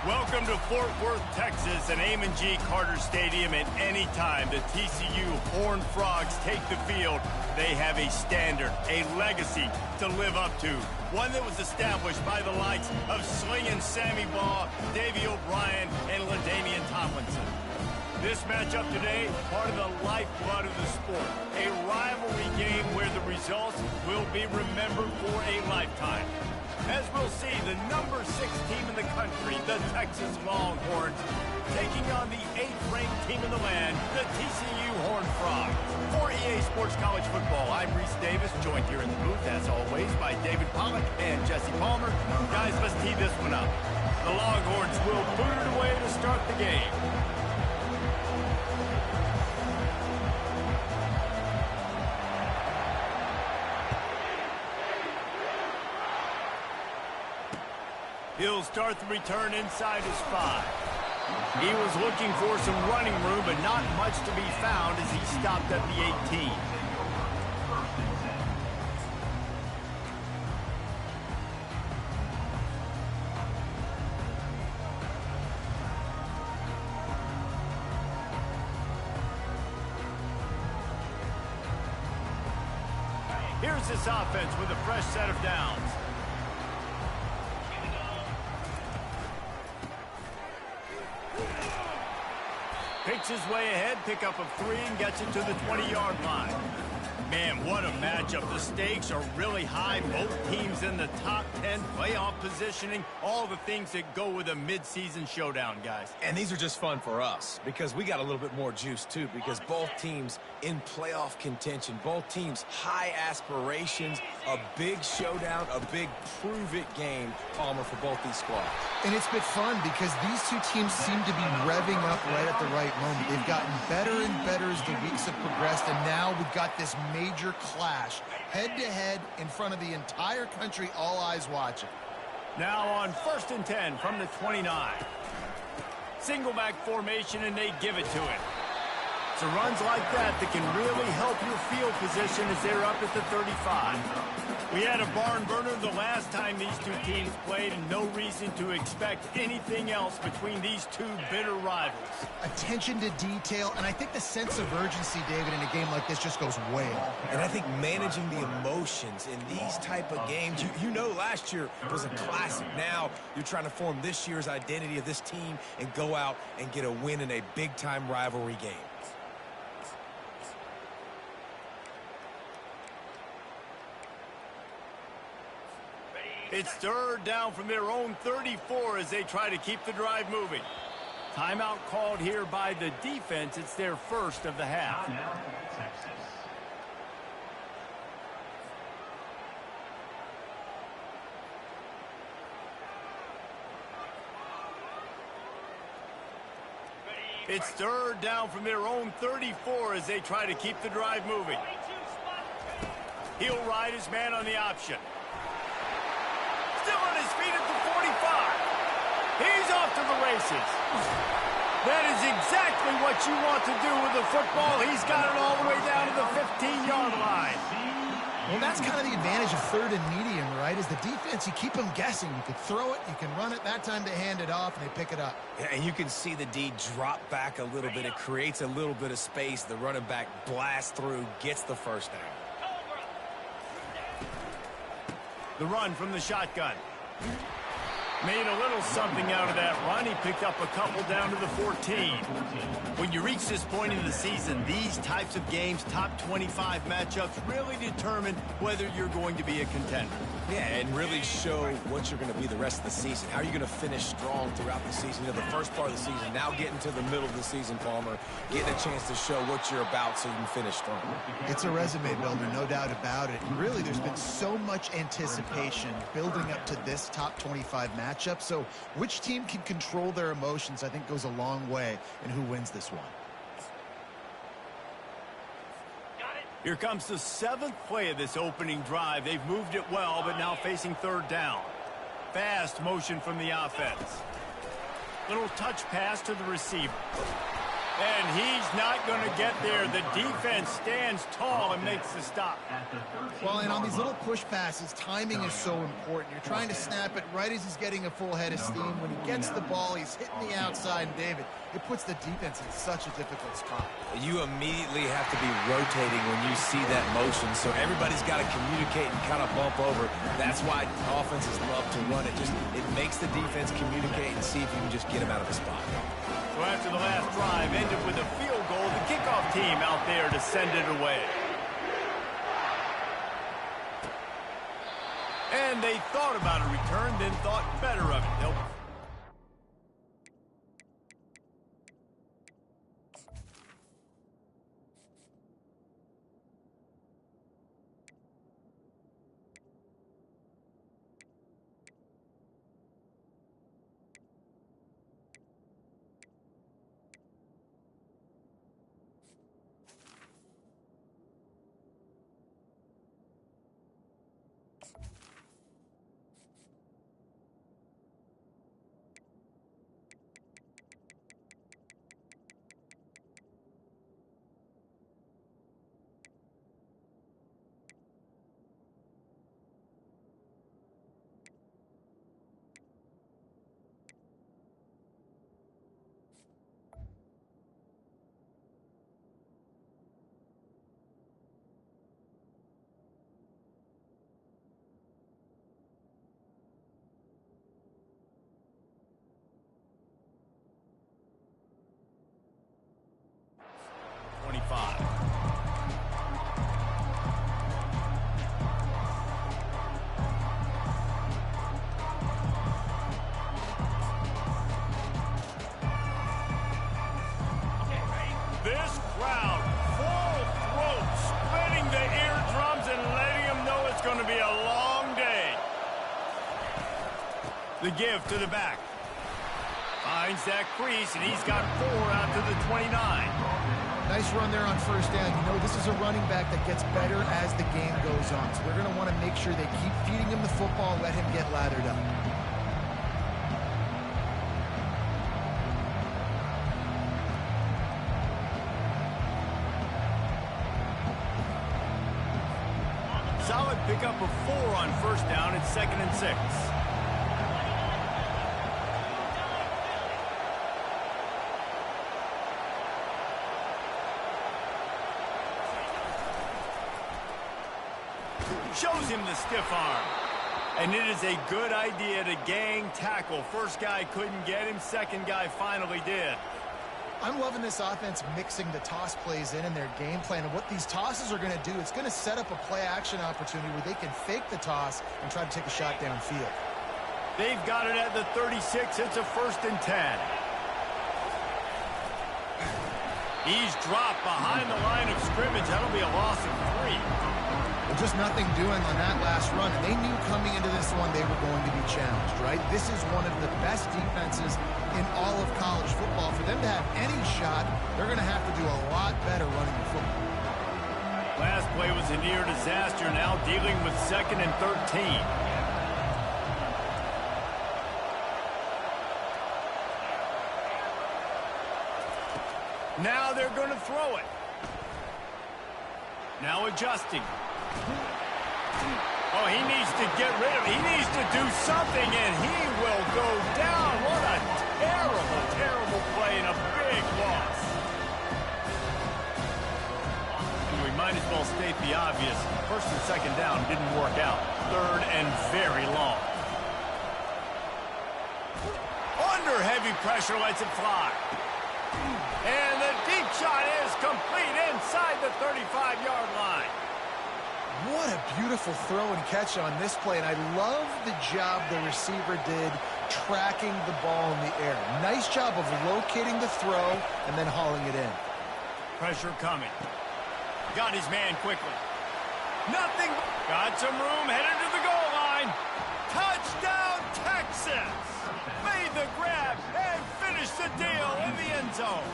Welcome to Fort Worth, Texas, and Ncaa Carter Stadium. At any time the TCU Horned Frogs take the field, they have a standard, a legacy to live up to. One that was established by the likes of Slingin' Sammy Baugh, Davey O'Brien, and LaDainian Tomlinson. This matchup today, part of the lifeblood of the sport. A rivalry game where the results will be remembered for a lifetime. As we'll see, the number 6 team in the country, the Texas Longhorns, taking on the 8th-ranked team in the land, the TCU Horned Frogs. For EA Sports College Football, I'm Reese Davis, joined here in the booth, as always, by David Pollack and Jesse Palmer. Guys, let's tee this one up. The Longhorns will boot it away to start the game. He'll start the return inside his 5. He was looking for some running room, but not much to be found as he stopped at the 18. Here's this offense with a fresh set of downs. Picks his way ahead, pickup of 3, and gets it to the 20-yard line. Man, what a matchup. The stakes are really high. Both teams in the top 10, playoff positioning, all the things that go with a midseason showdown, guys. And these are just fun for us because we got a little bit more juice, too, because both teams in playoff contention, both teams high aspirations, a big showdown, a big prove-it game, Palmer, for both these squads. And it's been fun because these two teams seem to be revving up right at the right moment. They've gotten better and better as the weeks have progressed, and now we've got this major clash, head-to-head in front of the entire country, all eyes watching. Now on 1st and 10 from the 29. Single back formation, and they give it to him. So runs like that can really help your field position as they're up at the 35. We had a barn burner the last time these two teams played, and no reason to expect anything else between these two bitter rivals. Attention to detail, and I think the sense of urgency, David, in a game like this just goes way up. And I think managing the emotions in these type of games, you know last year was a classic. Now you're trying to form this year's identity of this team and go out and get a win in a big-time rivalry game. It's 3rd down from their own 34 as they try to keep the drive moving. Timeout called here by the defense. It's their first of the half. It's 3rd down from their own 34 as they try to keep the drive moving. He'll ride his man on the option. Still on his feet at the 45. He's off to the races. That is exactly what you want to do with the football. He's got it all the way down to the 15-yard line. Well, that's kind of the advantage of 3rd and medium, right? Is the defense, you keep them guessing. You can throw it, you can run it. That time they hand it off, and they pick it up. Yeah, and you can see the D drop back a little bit. It creates a little bit of space. The running back blasts through, gets the first down. The run from the shotgun. Made a little something out of that run. He picked up a couple down to the 14. When you reach this point in the season, these types of games, top 25 matchups, really determine whether you're going to be a contender. Yeah, and really show what you're going to be the rest of the season. How are you going to finish strong throughout the season? You know, the first part of the season, now getting to the middle of the season, Palmer, getting a chance to show what you're about so you can finish strong. It's a resume builder, no doubt about it. And really, there's been so much anticipation building up to this top 25 matchup. So which team can control their emotions, I think, goes a long way in who wins this one. Here comes the 7th play of this opening drive. They've moved it well, but now facing 3rd down. Fast motion from the offense. Little touch pass to the receiver. And he's not going to get there. The defense stands tall and makes the stop. Well, and on these little push passes, timing is so important. You're trying to snap it right as he's getting a full head of steam. When he gets the ball, he's hitting the outside, and David, it puts the defense in such a difficult spot. You immediately have to be rotating when you see that motion, so everybody's got to communicate and kind of bump over. That's why offenses love to run it. It makes the defense communicate and see if you can just get them out of the spot. So after the last drive ended with a field goal, the kickoff team out there to send it away. And they thought about a return, then thought better of it. They'll this crowd, full throat, splitting the eardrums and letting them know it's going to be a long day. The give to the back. Finds that crease, and he's got 4 out to the 29. Nice run there on first down. You know, this is a running back that gets better as the game goes on. So they're going to want to make sure they keep feeding him the football, let him get lathered up. Solid pickup of 4 on first down. It's 2nd and 6. Shows him the stiff arm. And it is a good idea to gang tackle. First guy couldn't get him. Second guy finally did. I'm loving this offense mixing the toss plays in their game plan. And what these tosses are going to do, it's going to set up a play-action opportunity where they can fake the toss and try to take a shot downfield. They've got it at the 36. It's a 1st and 10. He's dropped behind the line of scrimmage. That'll be a loss of 3. Well, just nothing doing on that last run. And they knew coming into this one they were going to be challenged, right? This is one of the best defenses in all of college football. For them to have any shot, they're going to have to do a lot better running the football. Last play was a near disaster. Now dealing with 2nd and 13. Now they're going to throw it. Now adjusting. Oh, he needs to get rid of it. He needs to do something, and he will go down. What a terrible, terrible play and a big loss. And we might as well state the obvious. 1st and 2nd down didn't work out. 3rd and very long. Under heavy pressure, lets it fly. And the deep shot is complete inside the 35-yard line. What a beautiful throw and catch on this play, and I love the job the receiver did tracking the ball in the air. Nice job of locating the throw and then hauling it in. Pressure coming. Got his man quickly. Nothing. Got some room, headed to the goal line. Touchdown, Texas! Made the grab and finished the deal in the end zone.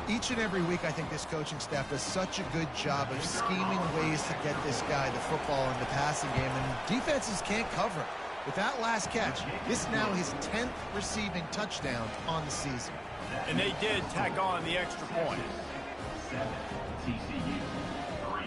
Each and every week, I think this coaching staff does such a good job of scheming ways to get this guy the football in the passing game, and defenses can't cover it. With that last catch, this is now his 10th receiving touchdown on the season. And they did tack on the extra point. 7, TCU 3.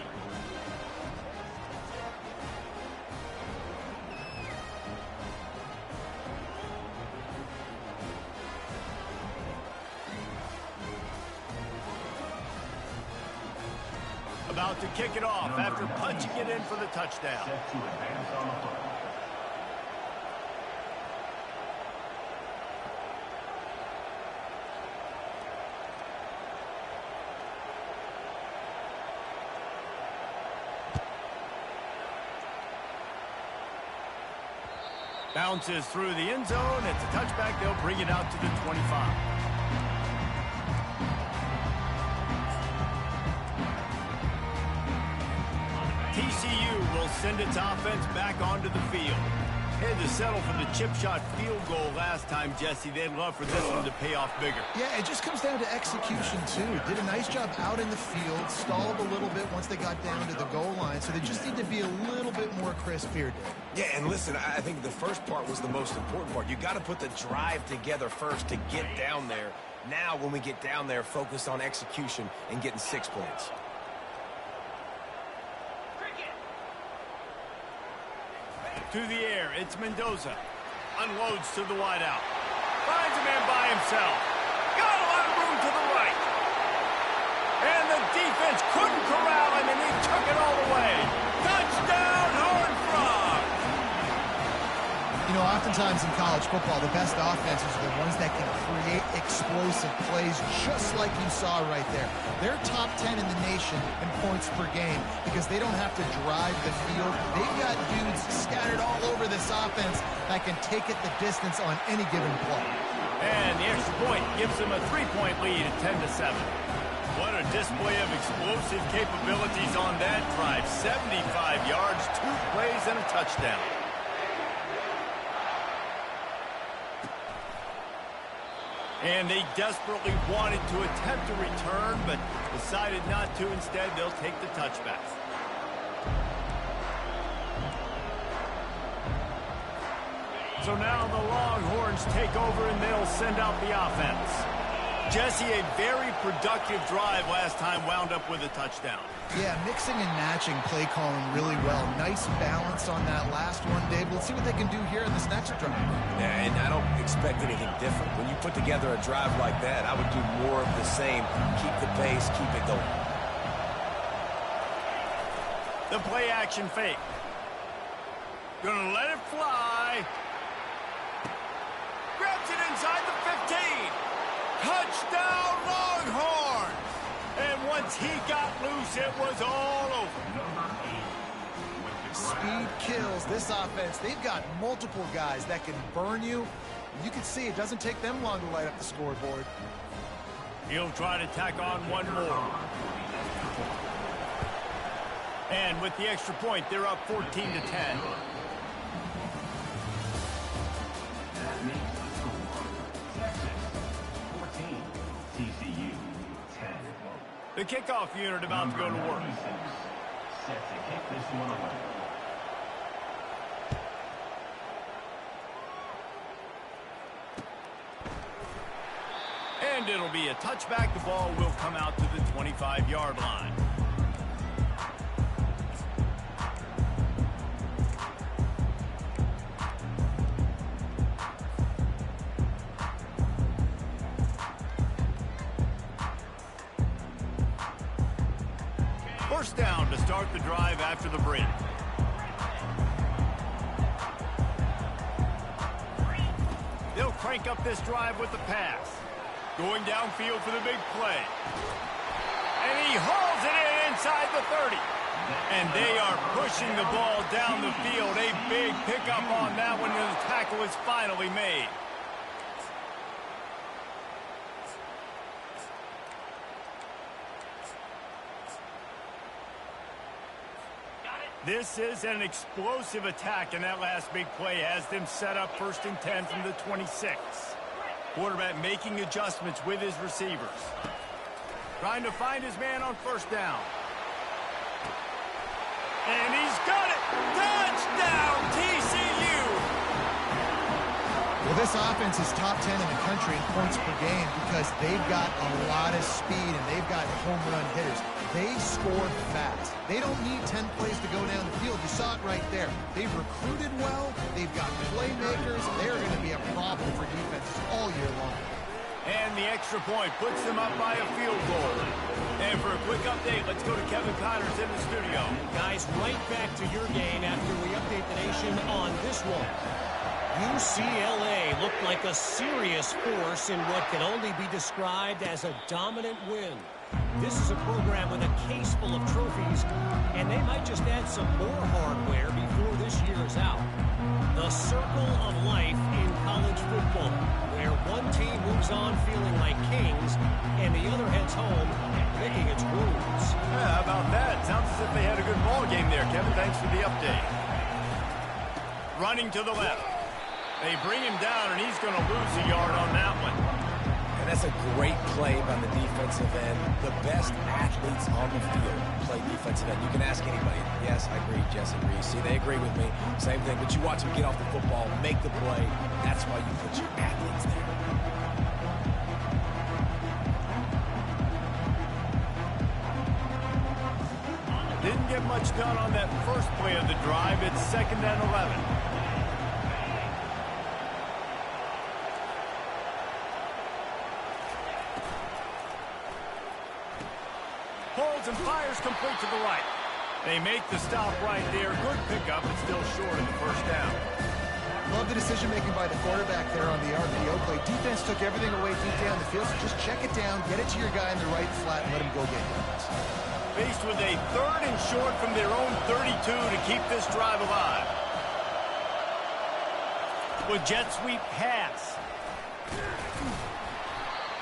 About to kick it off after punching it in for the touchdown. Set to advance on the football. Bounces through the end zone. It's a touchback. They'll bring it out to the 25. TCU will send its offense back onto the field. Had to settle for the chip shot field goal last time, Jesse. They'd love for this one to pay off bigger. Yeah, it just comes down to execution, too. Did a nice job out in the field, stalled a little bit once they got down to the goal line, so they just need to be a little bit more crisp here, Dave. Yeah, and listen, I think the first part was the most important part. You got to put the drive together first to get down there. Now, when we get down there, focus on execution and getting 6 points. To the air, it's Mendoza. Unloads to the wideout. Finds a man by himself. Got a lot of room to the right. And the defense couldn't corral him, and he took it all the way. Touchdown, Horned Frogs! You know, oftentimes in college football, the best offenses are the ones that can create explosive plays, just like you saw right there. They're top 10 in the nation in points per game because they don't have to drive the field. They've got dudes scattered all over this offense that can take it the distance on any given play. And the extra point gives them a 3-point lead at 10-7. What a display of explosive capabilities on that drive. 75 yards, 2 plays, and a touchdown. And they desperately wanted to attempt a return, but decided not to. Instead, they'll take the touchback. So now the Longhorns take over, and they'll send out the offense. Jesse, a very productive drive last time wound up with a touchdown. Yeah, mixing and matching play calling really well. Nice balance on that last one, Dave. Let's see what they can do here in this next drive. Yeah, and I don't expect anything different. When you put together a drive like that, I would do more of the same. Keep the pace, keep it going. The play action fake. Gonna let it fly. Grabs it inside the 15. Touchdown, Longhorns! And once he got loose, it was all over. Speed kills. This offense, they've got multiple guys that can burn you. You can see it doesn't take them long to light up the scoreboard. He'll try to tack on one more. And with the extra point, they're up 14-10. The kickoff unit about to go to work. Set to kick this one away. And it'll be a touchback. The ball will come out to the 25-yard line. First down to start the drive after the break. They'll crank up this drive with the pass. Going downfield for the big play. And he hauls it in inside the 30. And they are pushing the ball down the field. A big pickup on that one, and the tackle is finally made. This is an explosive attack, and that last big play has them set up 1st and 10 from the 26. Quarterback making adjustments with his receivers. Trying to find his man on first down. And he's got it! Touchdown, TCU! Well, Well, this offense is top 10 in the country in points per game because they've got a lot of speed and they've got home run hitters. They score fast. They don't need 10 plays to go down the field. You saw it right there. They've recruited well. They've got playmakers. They're going to be a problem for defenses all year long. And the extra point puts them up by a field goal. And for a quick update, let's go to Kevin Connors in the studio. Guys, right back to your game after we update the nation on this one. UCLA looked like a serious force in what can only be described as a dominant win. This is a program with a case full of trophies, and they might just add some more hardware before this year is out. The circle of life in college football, where one team moves on feeling like kings, and the other heads home licking its wounds. Yeah, how about that? Sounds as if they had a good ball game there, Kevin. Thanks for the update. Running to the left. They bring him down, and he's going to lose a yard on that one. And that's a great play by the defensive end. The best athletes on the field play defensive end. You can ask anybody. Yes, I agree, Jesse Reese. See, they agree with me. Same thing. But you watch them get off the football, make the play. That's why you put your athletes there. Didn't get much done on that first play of the drive. It's 2nd and 11. Holds and fires complete to the right. They make the stop right there. Good pickup, but still short of the first down. Love the decision-making by the quarterback there on the RPO play. Defense took everything away deep down the field, so just check it down, get it to your guy in the right flat, and let him go get it. Faced with a 3rd and short from their own 32 to keep this drive alive. With jet sweep pass.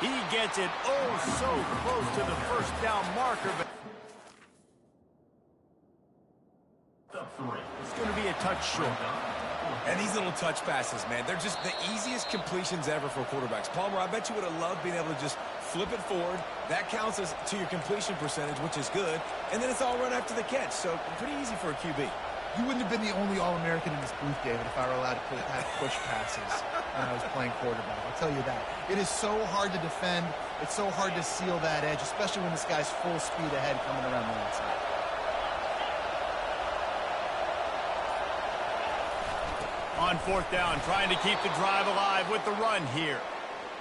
He gets it so close to the first down marker, but it's going to be a touch short. And these little touch passes, man, they're just the easiest completions ever for quarterbacks. Palmer, I bet you would have loved being able to just flip it forward. That counts as to your completion percentage, which is good. And then it's all run after the catch, so pretty easy for a QB. You wouldn't have been the only All-American in this booth, David, if I were allowed to have push passes when I was playing quarterback. I'll tell you that. It is so hard to defend. It's so hard to seal that edge, especially when this guy's full speed ahead coming around the outside. On 4th down, trying to keep the drive alive with the run here.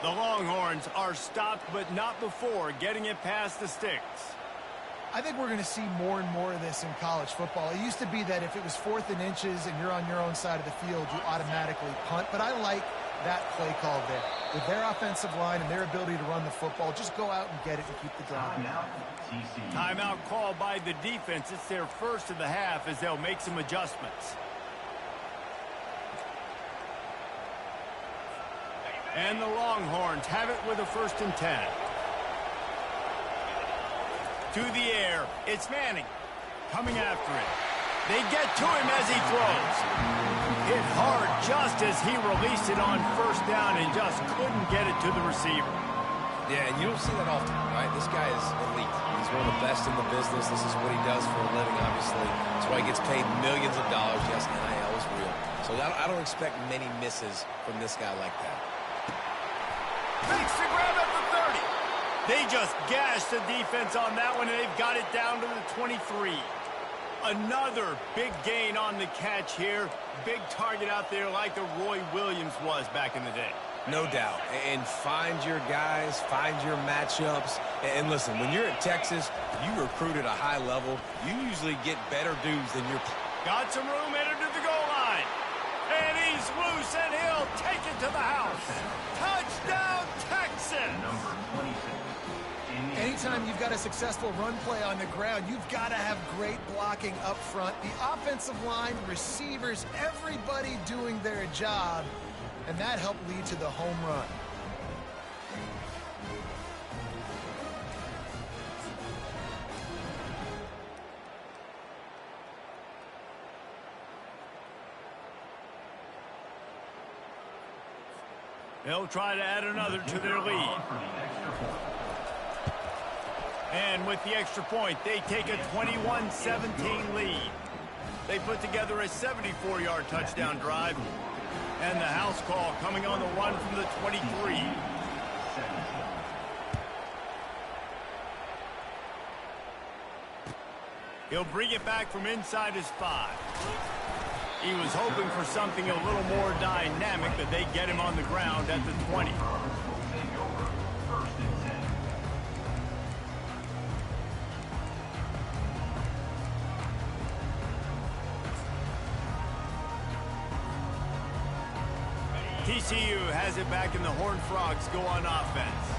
The Longhorns are stopped, but not before getting it past the sticks. I think we're going to see more and more of this in college football. It used to be that if it was 4th and inches and you're on your own side of the field, you automatically punt. But I like that play call there. With their offensive line and their ability to run the football, just go out and get it and keep the drive. Timeout called by the defense. It's their first of the half as they'll make some adjustments. And the Longhorns have it with a 1st and 10. To the air, it's Manning coming after it. They get to him as he throws. Hit hard just as he released it on 1st down and just couldn't get it to the receiver. Yeah, and you don't see that often, right? This guy is elite. He's one of the best in the business. This is what he does for a living, obviously. That's why he gets paid millions of dollars. Yes, NIL is real. So I don't expect many misses from this guy like that. Makes the grab at the 30. They just gashed the defense on that one, and they've got it down to the 23. Another big gain on the catch here. Big target out there like the Roy Williams was back in the day. No doubt. And find your guys, find your matchups. And listen, when you're at Texas, you recruit at a high level. You usually get better dudes than your... Got some room headed to the goal line. And he's loose, and he'll take it to the house. Touchdown, Texas! Number 26. Anytime you've got a successful run play on the ground, you've got to have great blocking up front. The offensive line, receivers, everybody doing their job, and that helped lead to the home run. They'll try to add another to their lead. And with the extra point, they take a 21-17 lead. They put together a 74-yard touchdown drive. And the house call coming on the run from the 23. He'll bring it back from inside his 5. He was hoping for something a little more dynamic, but they get him on the ground at the 20. TCU has it back, and the Horned Frogs go on offense.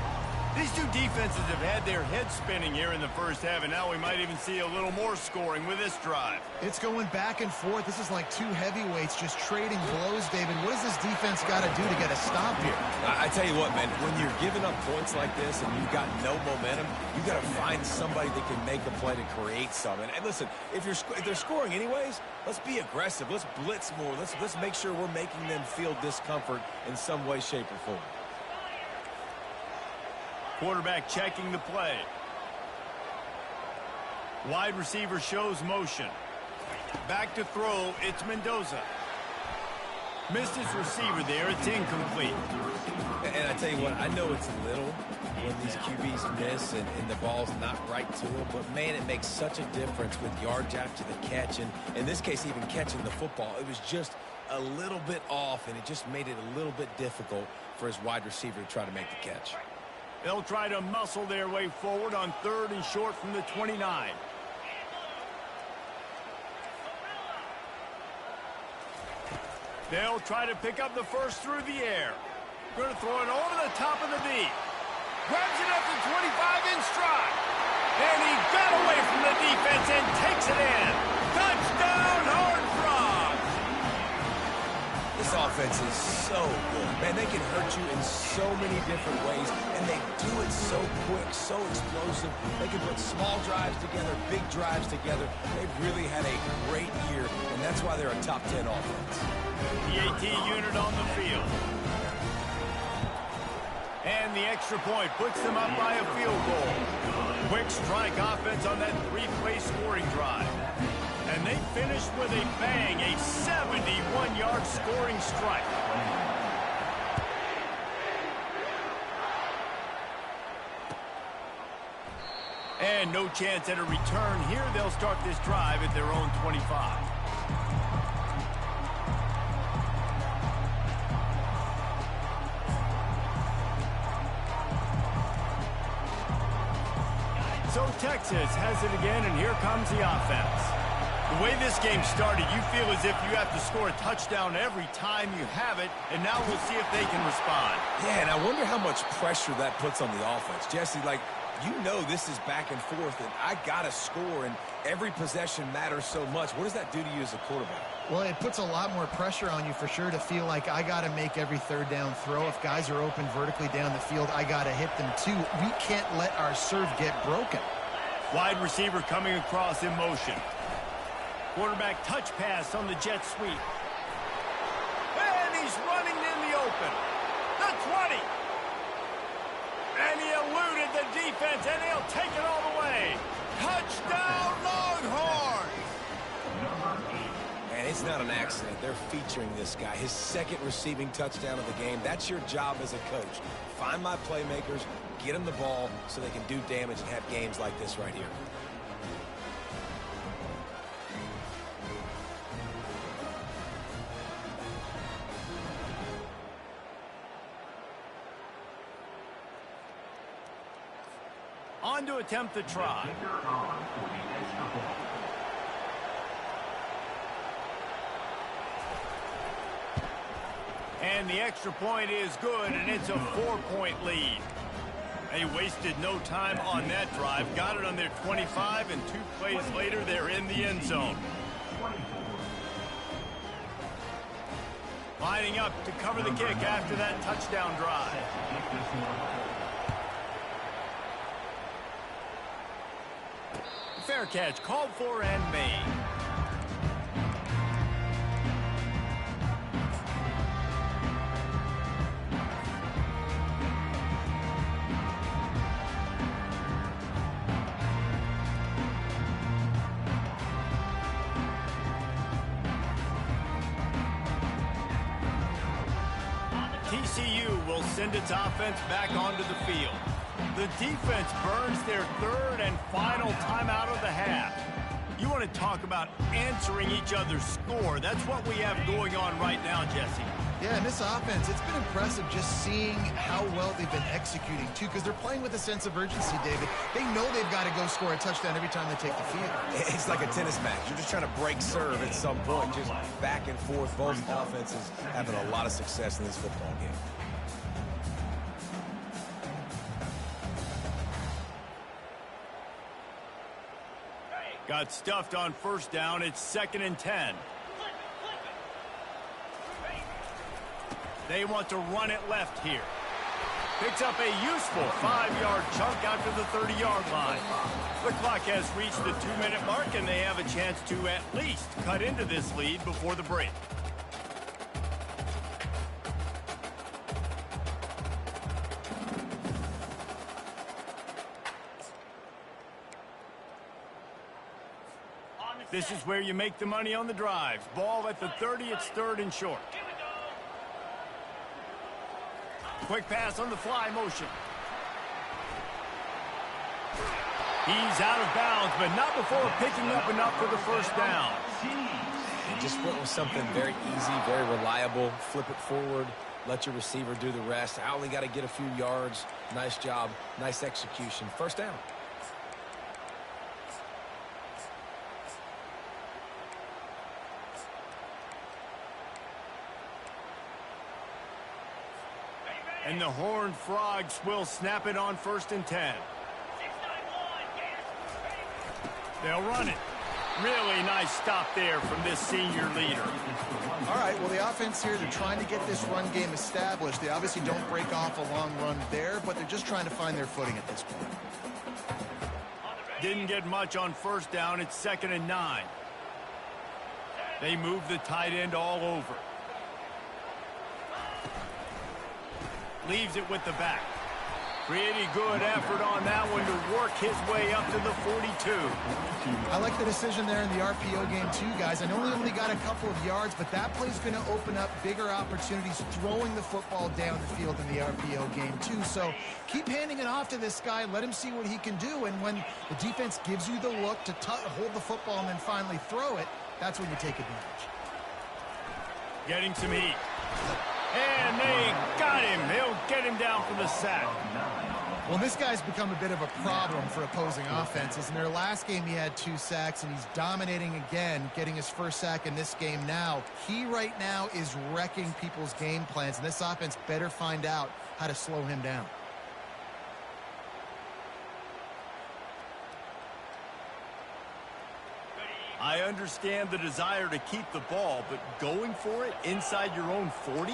These two defenses have had their heads spinning here in the first half, and now we might even see a little more scoring with this drive. It's going back and forth. This is like two heavyweights just trading blows, David. What does this defense got to do to get a stop here? I tell you what, man, when you're giving up points like this and you've got no momentum, you got to find somebody that can make a play to create something. And listen, if they're scoring anyways, let's be aggressive. Let's blitz more. Let's make sure we're making them feel discomfort in some way, shape, or form. Quarterback checking the play. Wide receiver shows motion. Back to throw, it's Mendoza. Missed his receiver there, it's incomplete. And I tell you what, I know it's little when these QBs miss and the ball's not right to them, but man, it makes such a difference with yards after the catch, and in this case, even catching the football. It was just a little bit off, and it just made it a little bit difficult for his wide receiver to try to make the catch. They'll try to muscle their way forward on 3rd and short from the 29. They'll try to pick up the first through the air. Going to throw it over the top of the knee. Grabs it up to 25 in stride. And he got away from the defense and takes it in. Touchdown, Horned Frogs! This offense is so good. Man, they can hurt you in so many different ways, and they do it so quick, so explosive. They can put small drives together, big drives together. They've really had a great year, and that's why they're a top 10 offense. The AT unit on the field. And the extra point puts them up by a field goal. Quick strike offense on that 3-play scoring drive. And they finished with a bang, a 71-yard scoring strike. And no chance at a return here. They'll start this drive at their own 25. So Texas has it again, and here comes the offense. The way this game started, you feel as if you have to score a touchdown every time you have it, and now we'll see if they can respond. Yeah, and I wonder how much pressure that puts on the offense. Jesse, like, you know this is back and forth, and I got to score, and every possession matters so much. What does that do to you as a quarterback? Well, it puts a lot more pressure on you for sure to feel like I got to make every 3rd down throw. If guys are open vertically down the field, I got to hit them too. We can't let our serve get broken. Wide receiver coming across in motion. Quarterback touch pass on the jet sweep. And he's running in the open. The 20. And he eluded the defense, and he'll take it all the way. Touchdown, Longhorns! And it's not an accident. They're featuring this guy. His 2nd receiving touchdown of the game. That's your job as a coach. Find my playmakers, get them the ball so they can do damage and have games like this right here. On to attempt the try. And the extra point is good, and it's a 4-point lead. They wasted no time on that drive. Got it on their 25, and 2 plays later, they're in the end zone. Lining up to cover the kick after that touchdown drive. Fair catch called for and made. TCU will send its offense back onto the field. The defense burns their third and final timeout of the half. You want to talk about answering each other's score. That's what we have going on right now, Jesse. Yeah, and this offense, it's been impressive just seeing how well they've been executing, too, because they're playing with a sense of urgency, David. They know they've got to go score a touchdown every time they take the field. It's like a tennis match. You're just trying to break serve at some point, just back and forth. Both offenses having a lot of success in this football game. Got stuffed on first down. It's 2nd and 10. They want to run it left here. Picks up a useful 5-yard chunk out to the 30-yard line. The clock has reached the 2-minute mark, and they have a chance to at least cut into this lead before the break. This is where you make the money on the drives. Ball at the 30, it's 3rd and short. Quick pass on the fly motion. He's out of bounds, but not before picking up enough for the first down. And just went with something very easy, very reliable. Flip it forward, let your receiver do the rest. I only got to get a few yards. Nice job, nice execution. First down. And the Horned Frogs will snap it on 1st and 10. They'll run it. Really nice stop there from this senior leader. All right, well, the offense here, they're trying to get this run game established. They obviously don't break off a long run there, but they're just trying to find their footing at this point. Didn't get much on first down. It's 2nd and 9. They move the tight end all over. Leaves it with the back. Pretty good effort on that one to work his way up to the 42. I like the decision there in the RPO game too, guys. I know he only got a couple of yards, but that play's going to open up bigger opportunities throwing the football down the field in the RPO game too. So keep handing it off to this guy. Let him see what he can do. And when the defense gives you the look to hold the football and then finally throw it, that's when you take advantage. Getting some heat. And they got him. They'll get him down for the sack. Well, this guy's become a bit of a problem for opposing offenses. In their last game, he had 2 sacks, and he's dominating again, getting his first sack in this game now. He right now is wrecking people's game plans, and this offense better find out how to slow him down. I understand the desire to keep the ball, but going for it inside your own 40?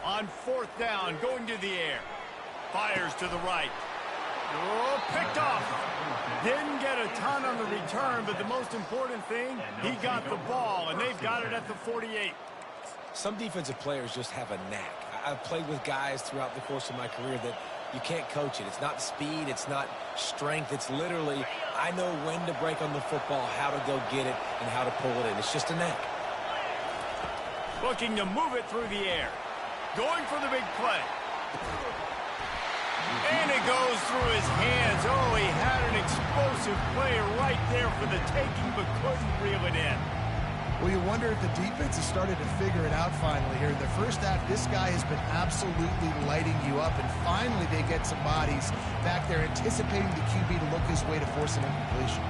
On 4th down, going to the air. Fires to the right. Oh, picked off. Didn't get a ton on the return, but the most important thing, he got the ball, and they've got it at the 48. Some defensive players just have a knack. I've played with guys throughout the course of my career that you can't coach it. It's not speed, it's not strength. It's literally, I know when to break on the football, how to go get it, and how to pull it in. It's just a knack. Looking to move it through the air. Going for the big play. And it goes through his hands. Oh, he had an explosive play right there for the taking, but couldn't reel it in. Well, you wonder if the defense has started to figure it out finally here. In the first half, this guy has been absolutely lighting you up, and finally they get some bodies back there anticipating the QB to look his way to force an incompletion.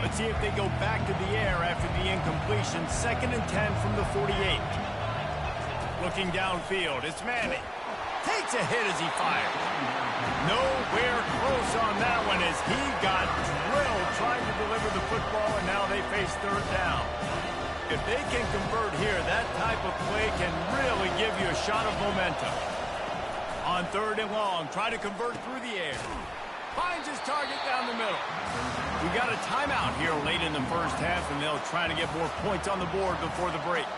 Let's see if they go back to the air after the incompletion. 2nd and 10 from the 48. Looking downfield, it's Manning. Takes a hit as he fires. Nowhere close on that one as he got drilled trying to deliver the football, and now they face 3rd down. If they can convert here, that type of play can really give you a shot of momentum. On 3rd and long, try to convert through the air. Finds his target down the middle. We got a timeout here late in the first half, and they'll try to get more points on the board before the break.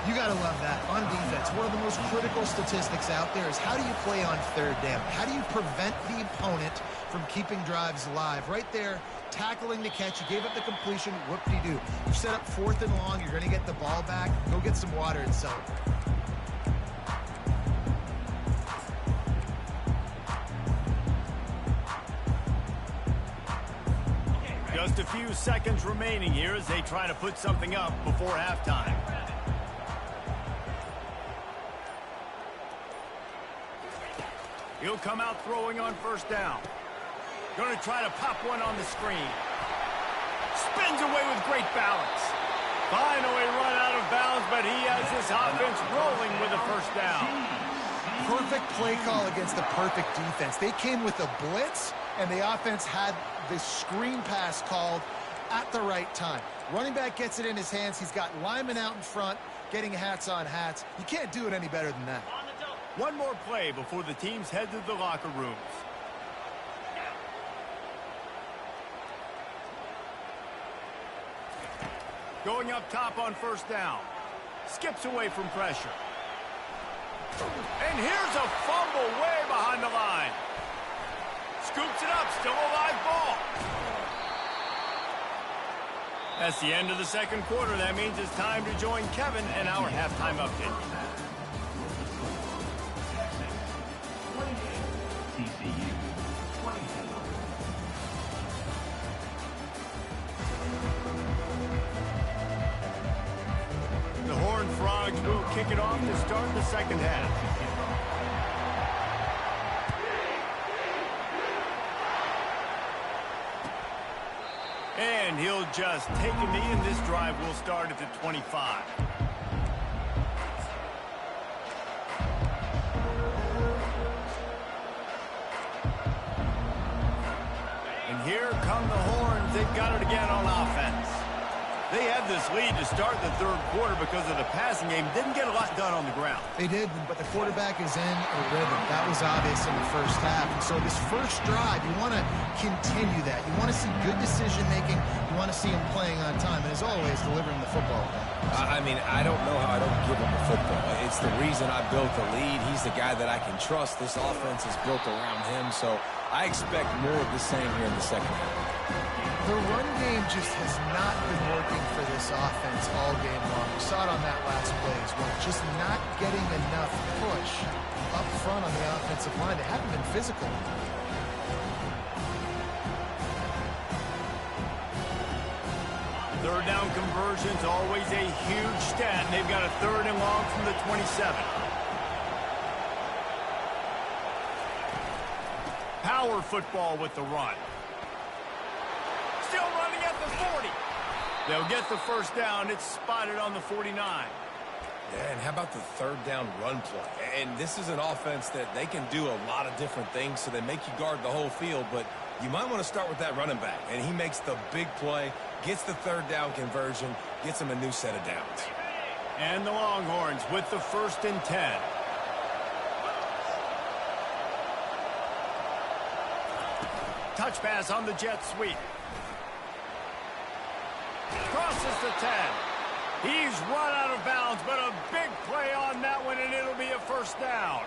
You got to love that. On defense, one of the most critical statistics out there is how do you play on third down? How do you prevent the opponent from keeping drives alive? Right there, tackling the catch. You gave up the completion. Whoop-de-doo. You set up 4th and long. You're going to get the ball back. Go get some water and celebrate. Just a few seconds remaining here as they try to put something up before halftime. He'll come out throwing on first down. Going to try to pop one on the screen. Spins away with great balance. Finally run out of bounds, but he has this offense rolling with a first down. Perfect play call against the perfect defense. They came with a blitz, and the offense had the screen pass called at the right time. Running back gets it in his hands. He's got linemen out in front, getting hats on hats. You can't do it any better than that. One more play before the teams head to the locker rooms. Going up top on first down. Skips away from pressure. And here's a fumble way behind the line. Scoops it up, still a live ball. That's the end of the second quarter. That means it's time to join Kevin and our halftime update. TCU 24. The Horned Frogs will kick it off to start the second half. And he'll just take a knee, and this drive will start at the 25. And here come the Horns. They've got it again on offense. They had this lead to start the third quarter because of the passing game. Didn't get a lot done on the ground. They did, but the quarterback is in a rhythm. That was obvious in the first half. And so this first drive, you want to continue that. You want to see good decision-making. You want to see him playing on time. And as always, delivering the football. I mean, I don't know how I don't give him the football. It's the reason I built the lead. He's the guy that I can trust. This offense is built around him. So I expect more of the same here in the second half. The run game just has not been working for this offense all game long. We saw it on that last play as well. Just not getting enough push up front on the offensive line. They haven't been physical. Third down conversions, always a huge stat. They've got a 3rd and long from the 27. Power football with the run. Still running at the 40. They'll get the first down. It's spotted on the 49. Yeah, and how about the third down run play? And this is an offense that they can do a lot of different things, so they make you guard the whole field, but you might want to start with that running back. And he makes the big play, gets the third down conversion, gets him a new set of downs. And the Longhorns with the 1st and 10. Touch pass on the jet sweep. Crosses the 10. He's run out of bounds, but a big play on that one, and it'll be a first down.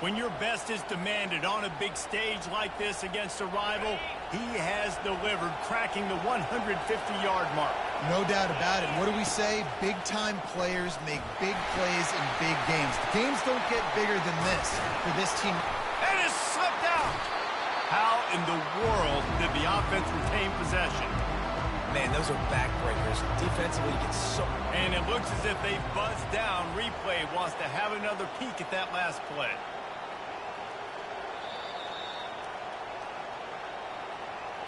When your best is demanded on a big stage like this against a rival, he has delivered, cracking the 150-yard mark. No doubt about it. What do we say? Big-time players make big plays in big games. The games don't get bigger than this for this team. And it's slipped out. How in the world did the offense retain possession? Man, those are backbreakers. Defensively, you get so... And it looks as if they buzzed down. Replay wants to have another peek at that last play.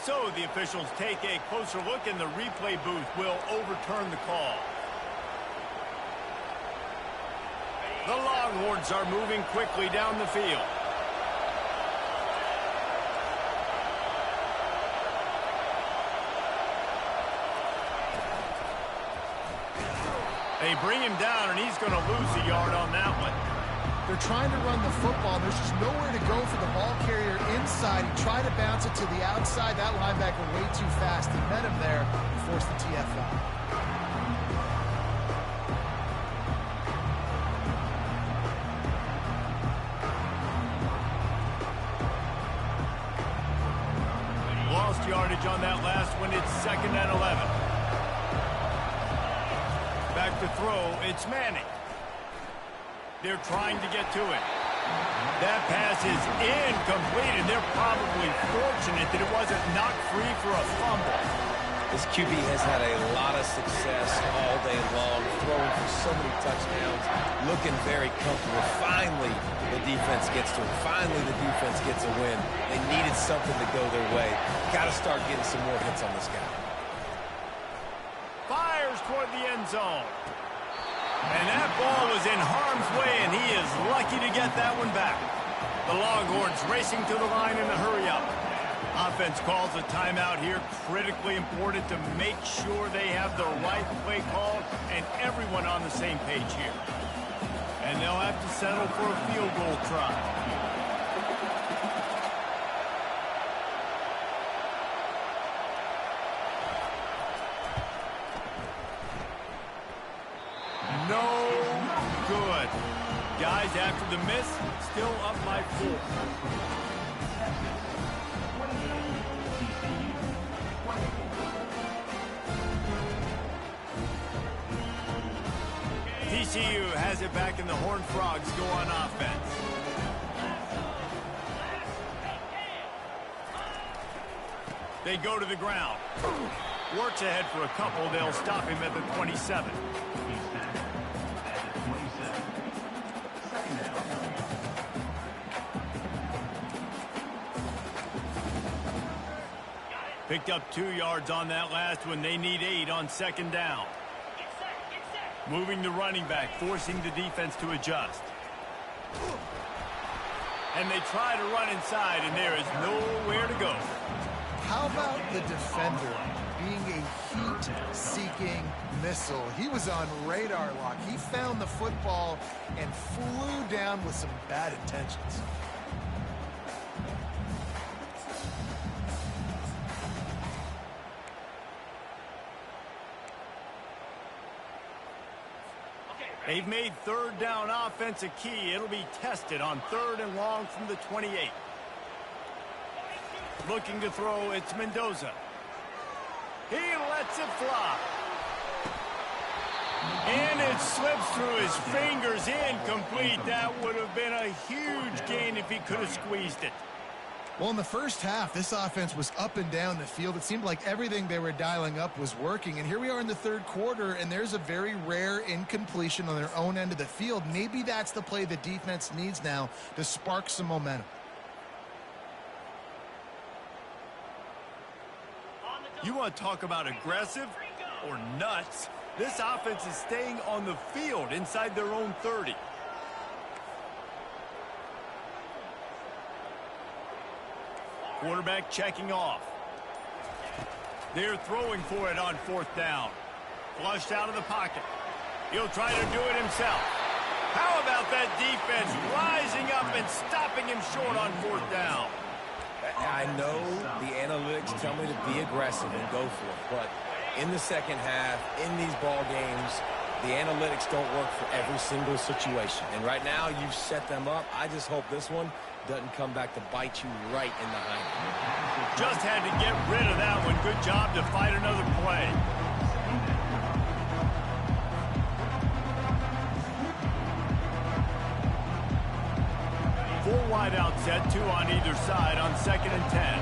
So the officials take a closer look, and the replay booth will overturn the call. The Longhorns are moving quickly down the field. They bring him down, and he's going to lose a yard on that one. They're trying to run the football. There's just nowhere to go for the ball carrier inside. He tried to bounce it to the outside. That linebacker way too fast. He met him there and forced the TFL. yardage on that last one. It's 2nd and 11. Back to throw. It's Manning. They're trying to get to it. That pass is incomplete, and they're probably fortunate that it wasn't knocked free for a fumble. This QB has had a lot of success all day long, throwing for so many touchdowns, looking very comfortable. Finally, the defense gets to him. Finally, the defense gets a win. They needed something to go their way. Got to start getting some more hits on this guy. Fires toward the end zone. And that ball was in harm's way, and he is lucky to get that one back. The Longhorns racing to the line in a hurry-up. Offense calls a timeout here. Critically important to make sure they have the right play called and everyone on the same page here. And they'll have to settle for a field goal try. No good. Guys, after the miss, still up by 4. TCU has it back, and the Horned Frogs go on offense. They go to the ground. Works ahead for a couple. They'll stop him at the 27. Picked up 2 yards on that last one. They need 8 on 2nd down. Moving the running back, forcing the defense to adjust. And they try to run inside, and there is nowhere to go. How about the defender being a heat-seeking missile? He was on radar lock. He found the football and flew down with some bad intentions. They've made 3rd down offense a key. It'll be tested on 3rd and long from the 28. Looking to throw, it's Mendoza. He lets it fly. And it slips through his fingers, incomplete. That would have been a huge gain if he could have squeezed it. Well, in the first half, this offense was up and down the field. It seemed like everything they were dialing up was working. And here we are in the 3rd quarter, and there's a very rare incompletion on their own end of the field. Maybe that's the play the defense needs now to spark some momentum. You want to talk about aggressive or nuts? This offense is staying on the field inside their own 30. Quarterback checking off. They're throwing for it on 4th down. Flushed out of the pocket. He'll try to do it himself. How about that defense rising up and stopping him short on 4th down? I know the analytics tell me to be aggressive and go for it, but in the second half, in these ball games, the analytics don't work for every single situation. And right now, you've set them up. I just hope this one doesn't come back to bite you right in the hind. Just had to get rid of that one. Good job to fight another play. Four wide out set, 2 on either side on 2nd and 10.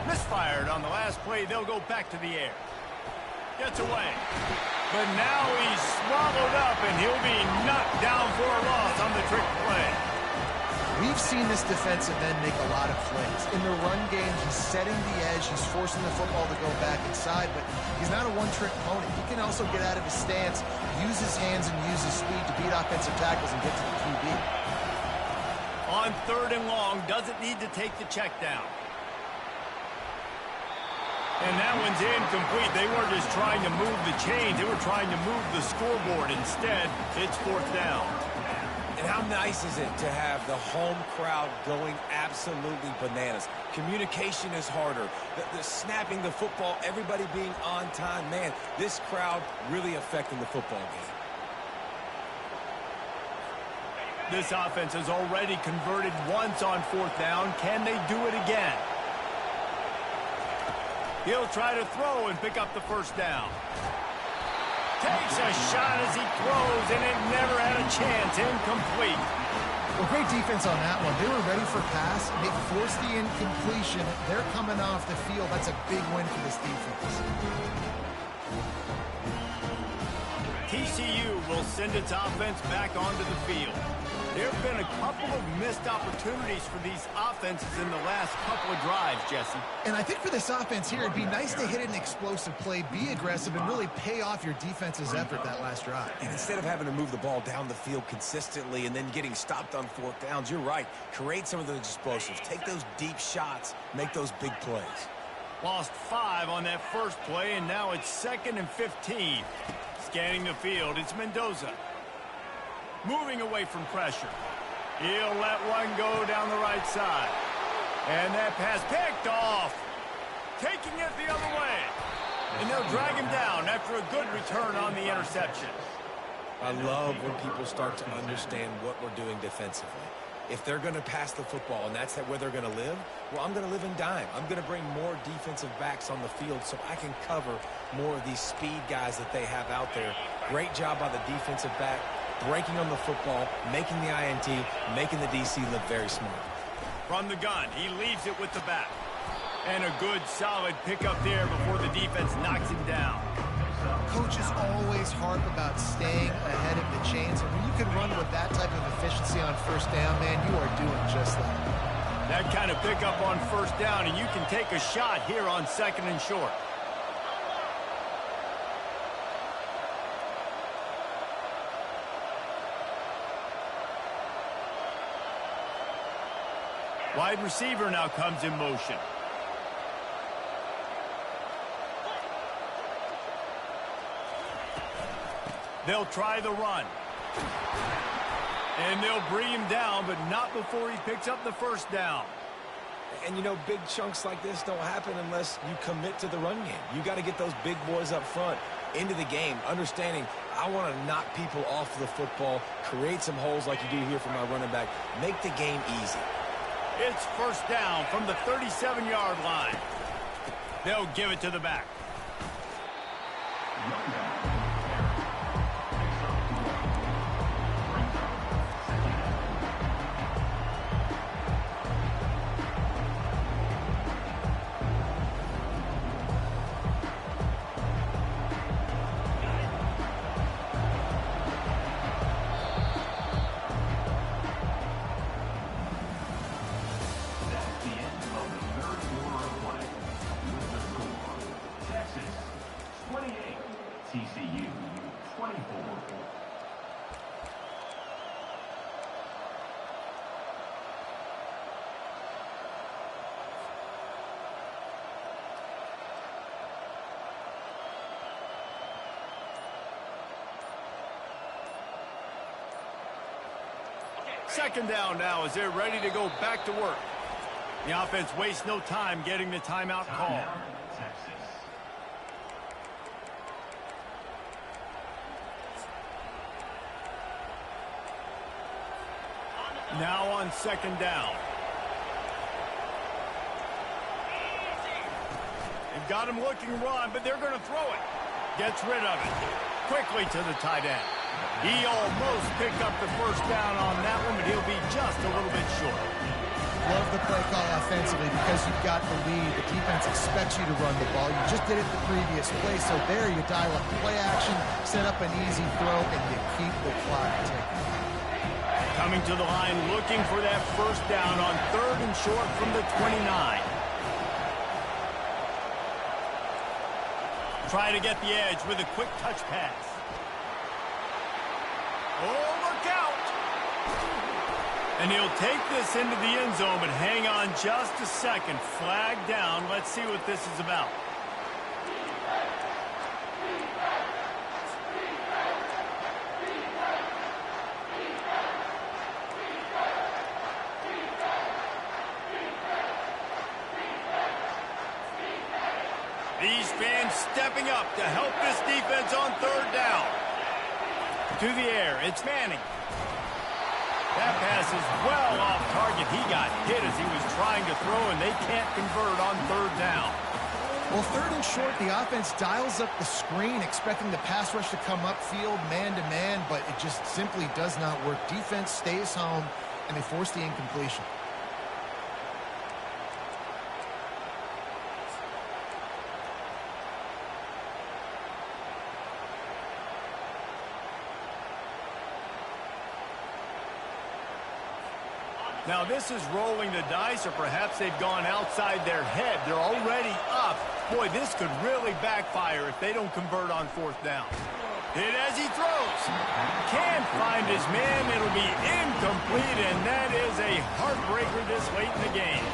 Misfired on the last play. They'll go back to the air. Gets away. But now he's swallowed up, and he'll be knocked down for a loss on the trick play. We've seen this defensive end make a lot of plays. In the run game, he's setting the edge. He's forcing the football to go back inside, but he's not a one-trick pony. He can also get out of his stance, use his hands, and use his speed to beat offensive tackles and get to the QB. On 3rd and long, doesn't need to take the check down. And that one's incomplete. They weren't just trying to move the chains. They were trying to move the scoreboard. Instead, it's 4th down. And how nice is it to have the home crowd going absolutely bananas? Communication is harder. The snapping the football, everybody being on time. Man, this crowd really affecting the football game. This offense has already converted once on 4th down. Can they do it again? He'll try to throw and pick up the 1st down. Takes a shot as he throws, and it never had a chance. Incomplete. Well, great defense on that one. They were ready for pass. They forced the incompletion. They're coming off the field. That's a big win for this defense. TCU will send its offense back onto the field. There have been a couple of missed opportunities for these offenses in the last couple of drives, Jesse. And I think for this offense here, it'd be nice to hit an explosive play, be aggressive, and really pay off your defense's effort that last drive. And instead of having to move the ball down the field consistently and then getting stopped on 4th downs, you're right. Create some of those explosives. Take those deep shots. Make those big plays. Lost 5 on that first play, and now it's 2nd and 15. Scanning the field, it's Mendoza. Moving away from pressure. He'll let one go down the right side. And that pass picked off. Taking it the other way. And they'll drag him down after a good return on the interception. I love when people start to understand what we're doing defensively. If they're going to pass the football and that's where they're going to live, well, I'm going to live in dime. I'm going to bring more defensive backs on the field so I can cover more of these speed guys that they have out there. Great job by the defensive back, breaking on the football, making the INT, making the DC look very smart. From the gun, he leaves it with the back. And a good, solid pickup there before the defense knocks him down. Coaches always harp about staying ahead of the chains, and when you can run with that type of efficiency on 1st down, man, you are doing just that. That kind of pickup on 1st down, and you can take a shot here on 2nd and short. Wide receiver now comes in motion. They'll try the run. And they'll bring him down, but not before he picks up the 1st down. And, you know, big chunks like this don't happen unless you commit to the run game. You got to get those big boys up front into the game, understanding I want to knock people off the football, create some holes like you do here for my running back, make the game easy. It's 1st down from the 37-yard line. They'll give it to the back. TCU 24. Second down now as they're ready to go back to work. The offense wastes no time getting the timeout call. Now on 2nd down. They've got him looking run, but they're going to throw it. Gets rid of it. Quickly to the tight end. He almost picked up the 1st down on that one, but he'll be just a little bit short. Love the play call offensively because you've got the lead. The defense expects you to run the ball. You just did it the previous play, so there you dial up play action, set up an easy throw, and you keep the clock ticking. Coming to the line, looking for that 1st down on 3rd and short from the 29. Try to get the edge with a quick touch pass. Oh, look out! And he'll take this into the end zone, but hang on just a second. Flag down. Let's see what this is about. These fans stepping up to help this defense on 3rd down. To the air, it's Manning. That pass is well off target. He got hit as he was trying to throw, and they can't convert on third down. Well, third and short, the offense dials up the screen, expecting the pass rush to come upfield man-to-man, but it just simply does not work. Defense stays home, and they force the incompletion. Now this is rolling the dice, or perhaps they've gone outside their head. They're already up. Boy, this could really backfire if they don't convert on fourth down. Hit as he throws. Can't find his man. It'll be incomplete, and that is a heartbreaker this late in the game.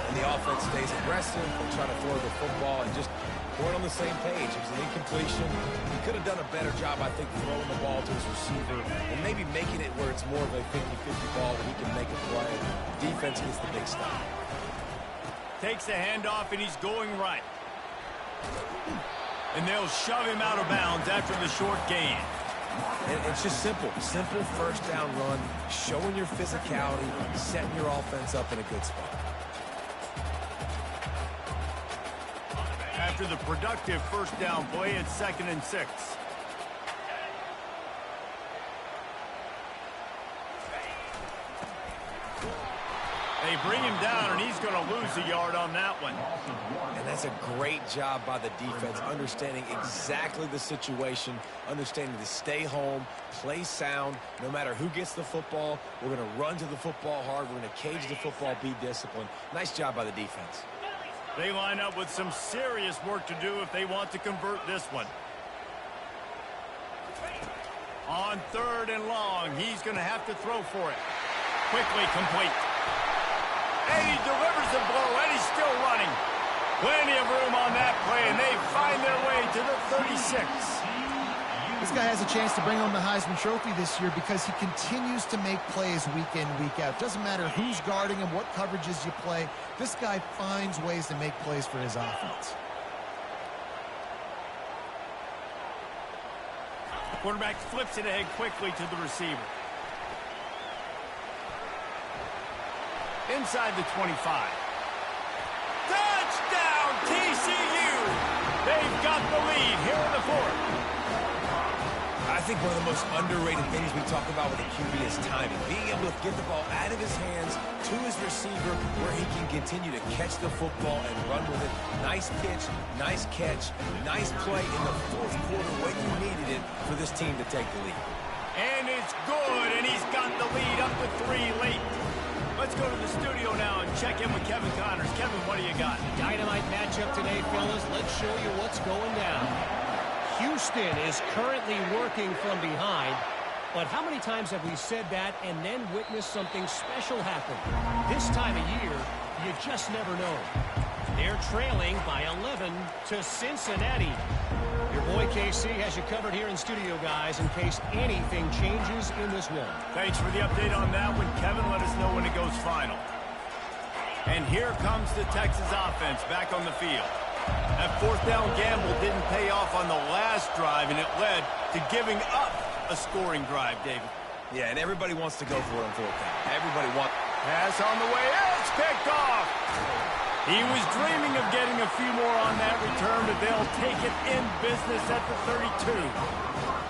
And the offense stays aggressive and trying to throw the football and just weren't on the same page. It was an incompletion. He could have done a better job, I think, throwing the ball to his receiver and maybe making it where it's more of a 50-50 ball where he can make a play. Defense gets the big stop. Takes the handoff, and he's going right. And they'll shove him out of bounds after the short gain. And it's just simple. Simple first down run, showing your physicality, setting your offense up in a good spot. After the productive first down play, it's 2nd and 6. They bring him down, and he's going to lose a yard on that one. And that's a great job by the defense, understanding exactly the situation, understanding to stay home, play sound. No matter who gets the football, we're going to run to the football hard. We're going to cage the football, be disciplined. Nice job by the defense. They line up with some serious work to do if they want to convert this one. On 3rd and long, he's going to have to throw for it. Quickly complete. And he delivers the blow, and he's still running. Plenty of room on that play, and they find their way to the 36. This guy has a chance to bring home the Heisman Trophy this year because he continues to make plays week in, week out. Doesn't matter who's guarding him, what coverages you play. This guy finds ways to make plays for his offense. Quarterback flips it ahead quickly to the receiver. Inside the 25. Touchdown, TCU! They've got the lead here in the 4th. I think one of the most underrated things we talk about with a QB is timing. Being able to get the ball out of his hands to his receiver where he can continue to catch the football and run with it. Nice pitch, nice catch, nice play in the 4th quarter when you needed it for this team to take the lead. And it's good, and he's got the lead up to 3 late. Let's go to the studio now and check in with Kevin Connors. Kevin, what do you got? Dynamite matchup today, fellas. Let's show you what's going down. Houston is currently working from behind, but how many times have we said that and then witnessed something special happen? This time of year, you just never know. They're trailing by 11 to Cincinnati. Your boy KC has you covered here in studio, guys, in case anything changes in this one. Thanks for the update on that one, Kevin. Let us know when it goes final. And here comes the Texas offense back on the field. That 4th down gamble didn't pay off on the last drive, and it led to giving up a scoring drive, David. Yeah, and everybody wants to go for it on 4th down. Everybody wants. Pass on the way out. It's picked off. He was dreaming of getting a few more on that return, but they'll take it in business at the 32.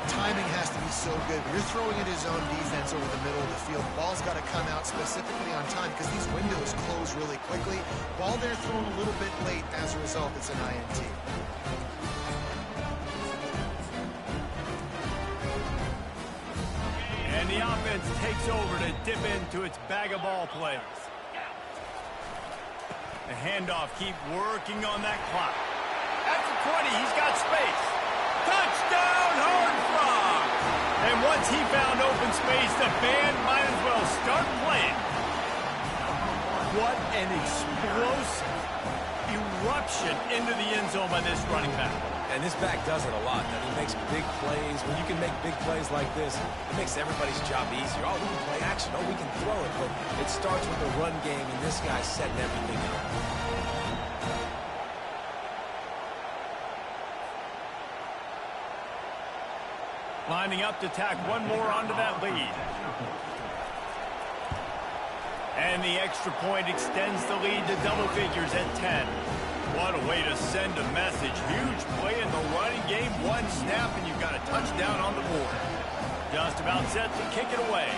Timing has to be so good. You're throwing at his own defense over the middle of the field. The ball's got to come out specifically on time because these windows close really quickly. Ball there thrown a little bit late. As a result, it's an INT. And the offense takes over to dip into its bag of ball players. The handoff, keep working on that clock. At the 20, he's got space. Touchdown, Horned Frogs! And once he found open space, the band might as well start playing. What an explosive eruption into the end zone by this running back. And this back does it a lot. I mean, he makes big plays. When you can make big plays like this, it makes everybody's job easier. Oh, we can play action. Oh, we can throw it. But it starts with the run game, and this guy's setting everything up. Lining up to tack one more onto that lead. And the extra point extends the lead to double figures at 10. What a way to send a message. Huge play in the running game. One snap, and you've got a touchdown on the board. Just about set to kick it away.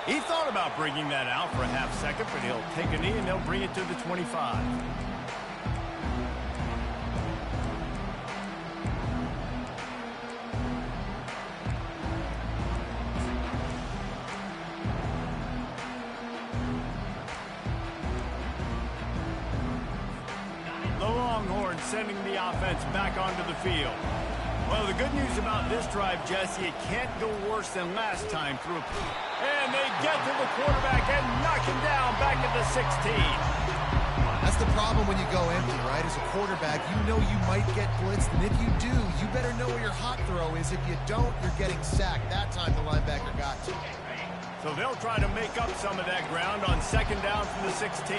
He thought about bringing that out for a half second, but he'll take a knee and they'll bring it to the 25. The Longhorns sending the offense back onto the field. Well, the good news about this drive, Jesse, it can't go worse than last time through a... And they get to the quarterback and knock him down back at the 16. That's the problem when you go empty, right? As a quarterback, you know you might get blitzed, and if you do, you better know where your hot throw is. If you don't, you're getting sacked. That time the linebacker got to. So they'll try to make up some of that ground on second down from the 16.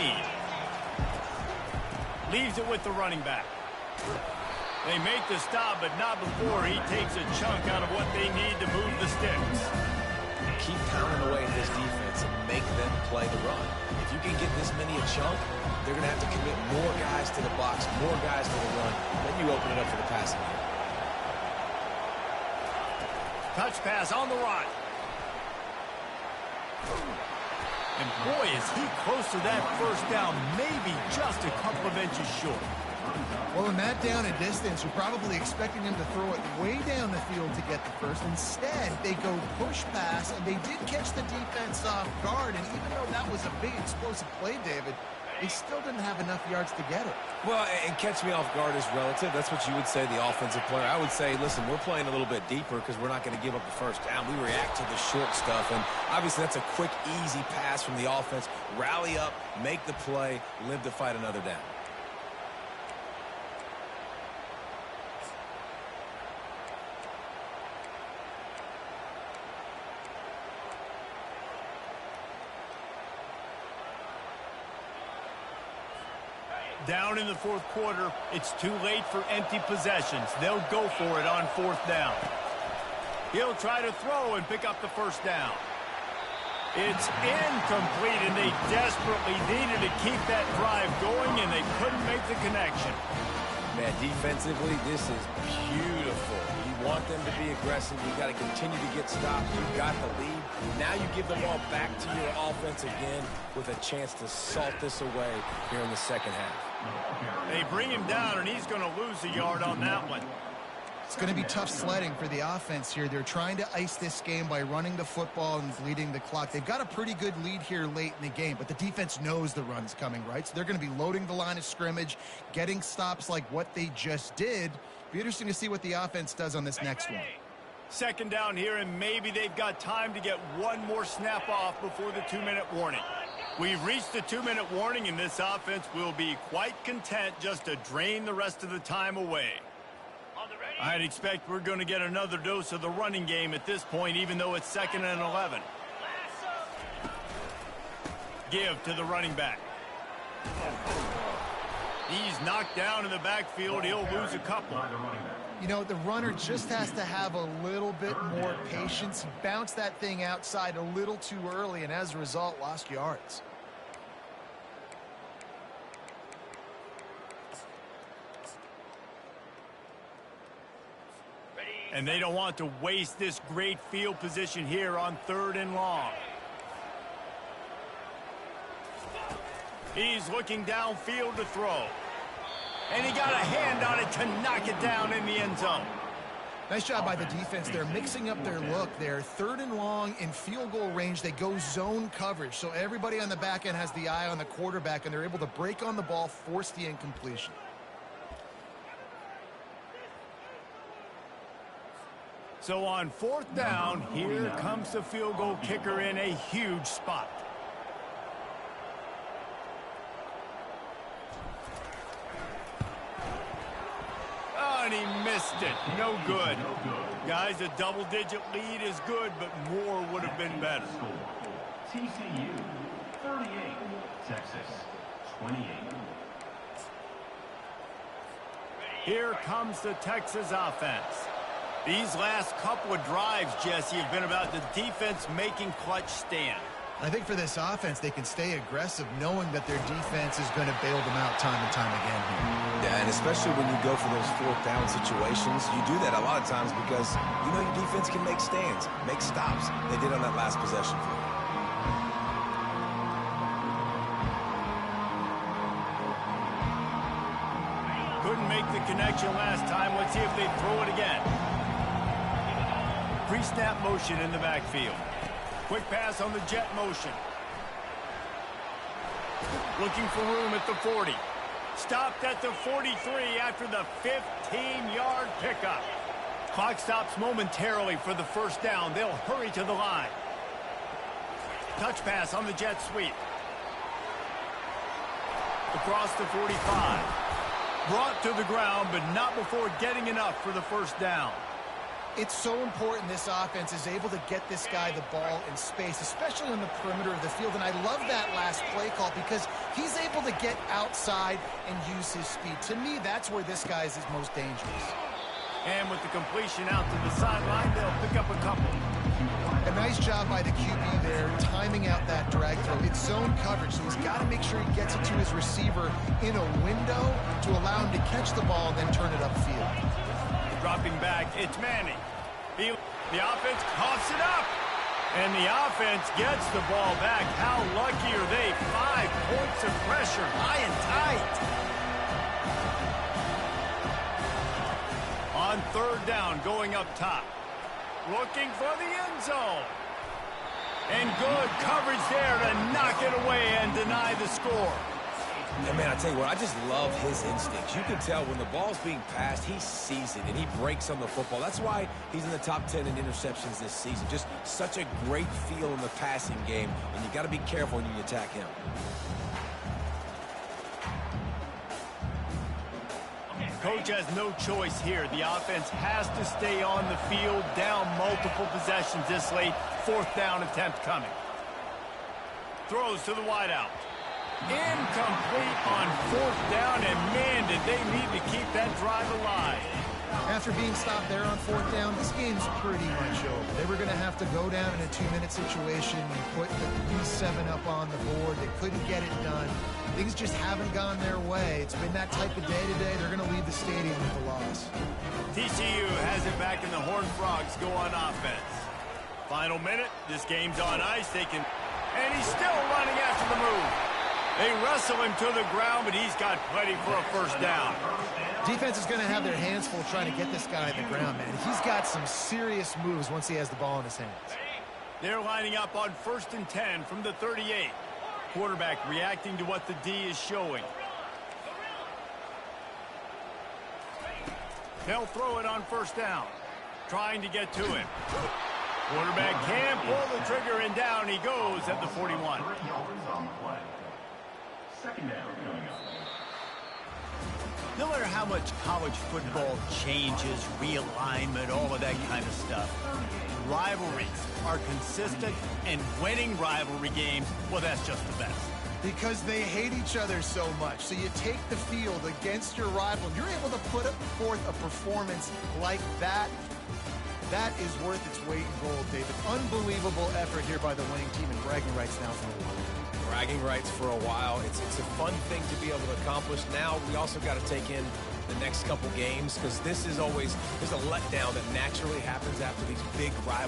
Leaves it with the running back. They make the stop, but not before he takes a chunk out of what they need to move the sticks. Keep pounding away at this defense and make them play the run. If you can get this many a chunk, they're going to have to commit more guys to the box, more guys to the run. Then you open it up for the passing game. Touch pass on the run. And boy, is he close to that first down, maybe just a couple of inches short. Well, in that down and distance, you're probably expecting him to throw it way down the field to get the first. Instead, they go push pass, and they did catch the defense off guard. And even though that was a big explosive play, David, they still didn't have enough yards to get it. Well, and catch me off guard is relative. That's what you would say, the offensive player. I would say, listen, we're playing a little bit deeper because we're not going to give up the first down. We react to the short stuff, and obviously that's a quick, easy pass from the offense. Rally up, make the play, live to fight another down. Down in the fourth quarter, it's too late for empty possessions. They'll go for it on fourth down. He'll try to throw and pick up the first down. It's incomplete, and they desperately needed to keep that drive going, and they couldn't make the connection. Man, defensively, this is beautiful. You want them to be aggressive. You got to continue to get stops. You got the lead. Now you give the ball back to your offense again with a chance to salt this away here in the second half. They bring him down, and he's going to lose a yard on that one. It's going to be tough sledding for the offense here. They're trying to ice this game by running the football and bleeding the clock. They've got a pretty good lead here late in the game, but the defense knows the run's coming, right? So they're going to be loading the line of scrimmage, getting stops like what they just did. Be interesting to see what the offense does on this next one. Second down here, and maybe they've got time to get one more snap off before the 2-minute warning. We've reached the 2-minute warning, and this offense will be quite content just to drain the rest of the time away. I'd expect we're going to get another dose of the running game at this point, even though it's 2nd and 11. Give to the running back. He's knocked down in the backfield. He'll lose a couple. You know, the runner just has to have a little bit more patience. He bounced that thing outside a little too early, and as a result, lost yards. And they don't want to waste this great field position here on 3rd and long. He's looking downfield to throw. And he got a hand on it to knock it down in the end zone. Nice job by the defense. They're mixing up their look. They're 3rd and long in field goal range. They go zone coverage. So everybody on the back end has the eye on the quarterback, and they're able to break on the ball, force the incompletion. So on 4th down, here comes the field goal kicker in a huge spot. Oh, and he missed it. No good. Guys, a double-digit lead is good, but more would have been better. TCU 38, Texas 28. Here comes the Texas offense. These last couple of drives, Jesse, have been about the defense making clutch stand. I think for this offense, they can stay aggressive knowing that their defense is going to bail them out time and time again here. Yeah, and especially when you go for those fourth down situations, you do that a lot of times because you know your defense can make stands, make stops. They did on that last possession for you. Couldn't make the connection last time. Let's see if they throw it again. Pre-snap motion in the backfield. Quick pass on the jet motion. Looking for room at the 40. Stopped at the 43 after the 15-yard pickup. Clock stops momentarily for the first down. They'll hurry to the line. Touch pass on the jet sweep. Across the 45. Brought to the ground, but not before getting enough for the first down. It's so important this offense is able to get this guy the ball in space, especially on the perimeter of the field. And I love that last play call because he's able to get outside and use his speed. To me, that's where this guy is his most dangerous. And with the completion out to the sideline, they'll pick up a couple. A nice job by the QB there, timing out that drag throw. It's zone coverage, so he's got to make sure he gets it to his receiver in a window to allow him to catch the ball and then turn it upfield. Dropping back, it's Manning. The offense coughs it up. And the offense gets the ball back. How lucky are they? 5 points of pressure, high and tight. On third down, going up top. Looking for the end zone. And good coverage there to knock it away and deny the score. And man, I tell you what, I just love his instincts. You can tell when the ball's being passed, he sees it, and he breaks on the football. That's why he's in the top 10 in interceptions this season. Just such a great feel in the passing game, and you got to be careful when you attack him. Coach has no choice here. The offense has to stay on the field, down multiple possessions this late. Fourth down attempt coming. Throws to the wideout. Incomplete on fourth down, and man, did they need to keep that drive alive. After being stopped there on fourth down, this game's pretty much over. They were going to have to go down in a 2-minute situation and put the 3-7 up on the board. They couldn't get it done. Things just haven't gone their way. It's been that type of day today. They're going to leave the stadium with a loss. TCU has it back, and the Horned Frogs go on offense. Final minute. This game's on ice. And he's still running after the move. They wrestle him to the ground, but he's got plenty for a first down. Defense is going to have their hands full trying to get this guy on the ground, man. He's got some serious moves once he has the ball in his hands. They're lining up on 1st and 10 from the 38. Quarterback reacting to what the D is showing. They'll throw it on first down. Trying to get to him. Quarterback can't pull the trigger, and down he goes at the 41. Second down coming up. No matter how much college football changes, realignment, all of that kind of stuff, rivalries are consistent, and winning rivalry games, well, that's just the best. Because they hate each other so much. So you take the field against your rival. You're able to put forth a performance like that. That is worth its weight in gold, David. Unbelievable effort here by the winning team, and bragging rights now for a while. Bragging rights for a while. It's a fun thing to be able to accomplish. Now we also got to take in the next couple games because this is always, there's a letdown that naturally happens after these big rivalries.